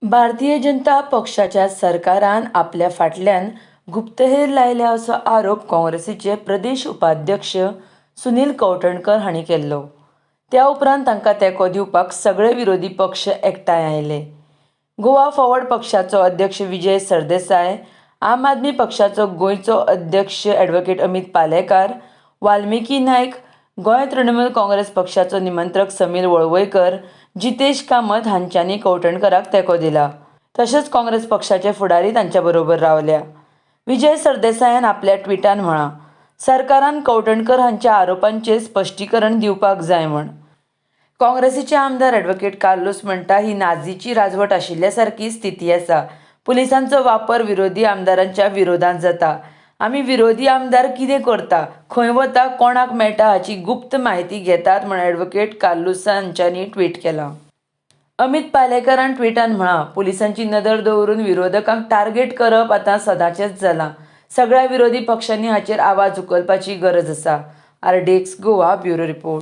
भारतीय जनता पक्षाच्या सरकारान आपल्या फाटल्यान गुप्तहेर लायल्या असो आरोप काँग्रेसीचे प्रदेश उपाध्यक्ष सुनील कवठणकर हांणी केल्लो. त्या उपरांत तांकां तेंको दिवपाक सगळे विरोधी पक्ष एकठांय आयले. गोवा फॉरवर्ड पक्षाचो अध्यक्ष विजय सरदेसाय, आम आदमी पक्षाचो गोंयचो अध्यक्ष ॲडव्होकेट अमित पालेकार, वाल्मिकी नायक, गोंय तृणमूल काँग्रेस पक्षाचो निमंत्रक समीर वळवयकर, जितेश कामत हांच्यांनी कवठणकराक तेंको दिला. तशेंच काँग्रेस पक्षाचे फुडारी तांच्या बरोबर रावल्या. विजय सरदेसायान आपल्या ट्विटान म्हळां, सरकारान कवठणकर हांच्या आरोपांचेर स्पश्टीकरण दिवपाक जाय म्हूण. काँग्रेसीचे आमदार ॲडव्होकेट कार्लोस म्हणटा ही नाझीची राजवट आशिल्ल्या सारकी स्थिती आसा. पुलिसांचो वापर विरोधी आमदारांच्या विरोधांत जाता. आमी विरोधी आमदार कितें करता, खंय वता, कोणाक मेळटा हाची गुप्त म्हायती घेतात म्हूण ॲडव्होकेट कार्लोस हांच्यांनी ट्वीट केलां. अमित पालेकरान ट्विटान म्हळां, पुलिसांची नदर दवरून विरोधकांक टार्गेट करप आतां सदांचेंच जालां. सगळ्या विरोधी पक्षांनी हाचेर आवाज उखलपाची गरज आसा. RDX Goa bureau report.